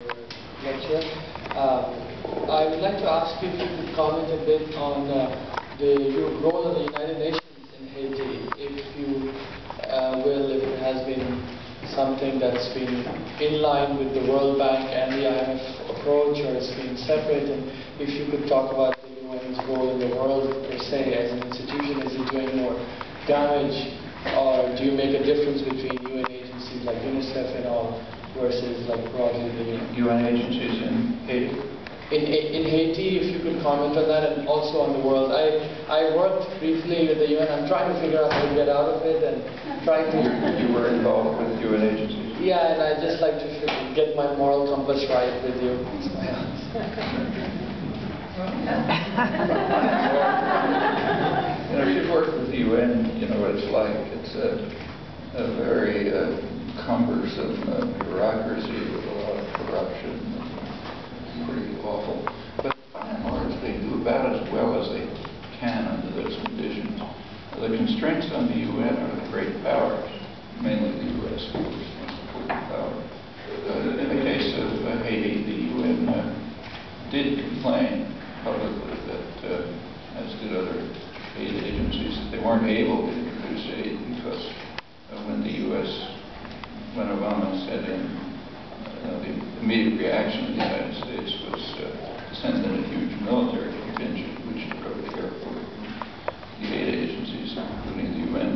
lecture. I would like to ask you if you could comment a bit on the role of the United Nations in Haiti, if you will, if it has been something that's been in line with the World Bank and the IMF approach, or it's been separate, and if you could talk about the UN's role in the world per se as an institution. Is it doing more damage, or do you make a difference between UN agencies like UNICEF and all versus like broadly the UN agencies in Haiti? In Haiti, if you could comment on that, and also on the world. I worked briefly with the UN. I'm trying to figure out how to get out of it and trying to... You were involved with UN agencies? Yeah, and I'd just like to get my moral compass right with you. If you've worked with the UN, you know what it's like. It's a very cumbersome bureaucracy with a lot of corruption. Pretty awful. But by and large, they do about as well as they can under those conditions. The constraints on the UN are the great powers, mainly the U.S., of course, most important power. In the case of Haiti, the UN did complain publicly that, as did other aid agencies, that they weren't able to introduce aid because when the U.S., when Obama said in the immediate reaction of the United States was to send in a huge military contingent, which would go to the airport. The aid agencies, including the UN,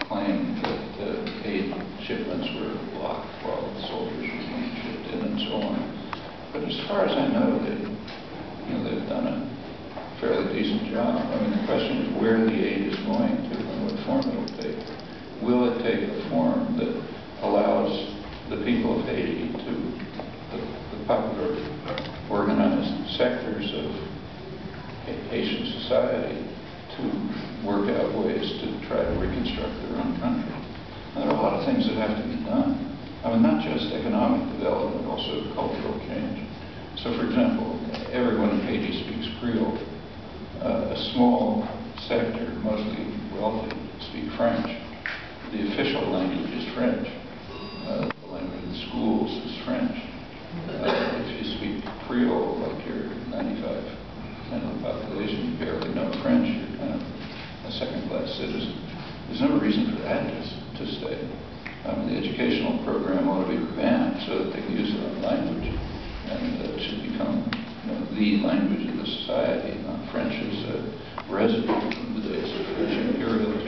claimed that aid shipments were blocked while the soldiers were being shipped in and so on. But as far as I know, they've done a fairly decent job. I mean, the question is where the aid is going to and what form it will take. Will it take a form that allows the people of Haiti to, the popular organized sectors of Haitian society, to work out ways to try to reconstruct their own country? And there are a lot of things that have to be done. I mean, not just economic development, also cultural change. So, for example, everyone in Haiti speaks Creole. A small sector, mostly wealthy, speak French. The official language is French. The language in schools is French. If you speak Creole, like you're 95% of the population, you barely know French, you're kind of a second-class citizen. There's no reason for that to stay. The educational program ought to be revamped so that they can use their own language, and it should become the language of the society, not French's residue from the days of French imperialism.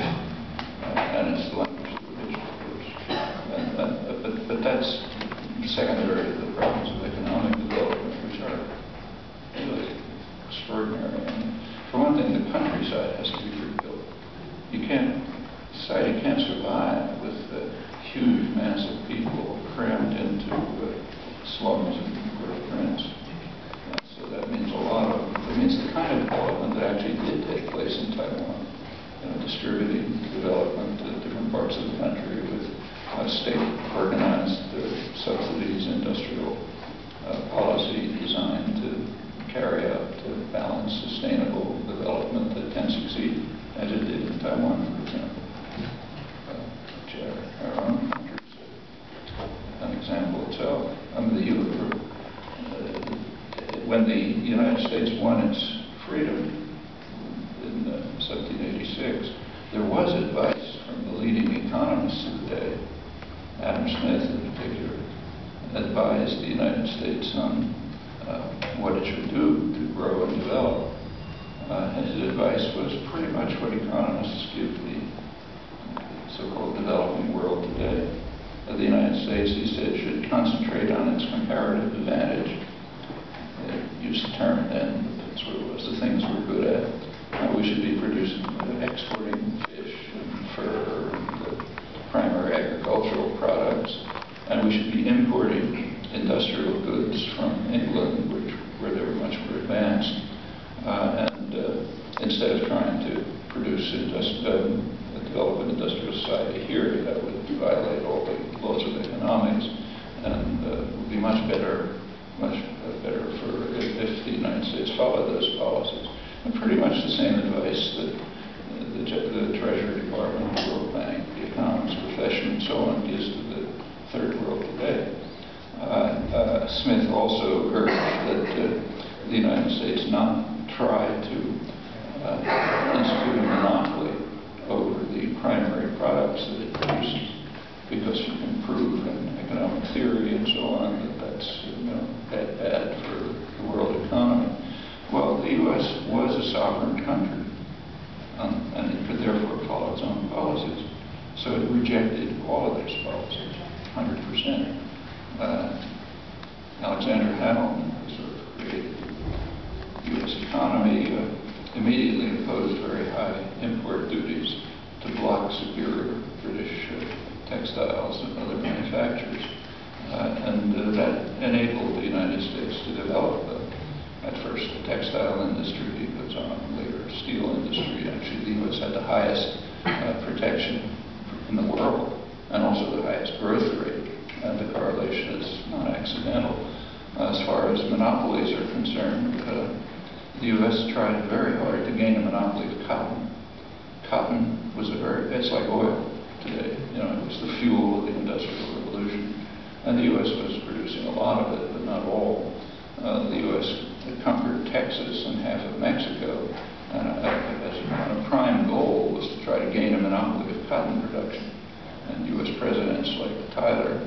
And it's the language of religion, of course. But that's secondary to the problems of economic development, which are really extraordinary. And for one thing, the countryside has to be rebuilt. Society can't survive with huge mass of people crammed into slums and Port-au-Prince. So that means it means the kind of development that actually did take place in Taiwan. Distributing development to different parts of the country with state-organized subsidies, industrial policy designed to carry out to balance sustainable development that can succeed, as it did in Taiwan, for example, which our own country is an example itself. When the United States won its freedom, in 1786, there was advice from the leading economists of the day. Adam Smith, in particular, advised the United States on what it should do to grow and develop. His advice was pretty much what economists give the so-called developing world today. The United States, he said, should concentrate on its comparative advantage. They used the term then, but that's what it was, the things we're good at. We should be exporting fish and fur and primary agricultural products, and we should be importing industrial goods from England, where they were much more advanced, instead of trying to develop an industrial society here that would violate all the laws of economics, and would be much better for if the United States followed those policies. And pretty much the same advice that the Treasury Department, the World Bank, the economics profession, and so on gives to the Third World today. Smith also urged that the United States not try to institute a monopoly over the primary products that it produces, because you can prove in economic theory and so on that that's bad for the world economy. Well, the U.S. was a sovereign country, and it could therefore follow its own policies. So it rejected all of those policies, 100%. Alexander Hamilton, who sort of created the U.S. economy, immediately imposed very high import duties to block superior British textiles and other manufacturers. And that enabled the United States to develop, at first, the textile industry, goes on later, steel industry. Actually, the U.S. had the highest protection in the world, and also the highest growth rate. And the correlation is not accidental. As far as monopolies are concerned, the U.S. tried very hard to gain a monopoly of cotton. Cotton was it's like oil today. It was the fuel of the Industrial Revolution. And the U.S. was producing a lot of it, but not all. The U.S. had conquered Texas and half of Mexico, and a prime goal was to try to gain a monopoly of cotton production. And U.S. presidents like Tyler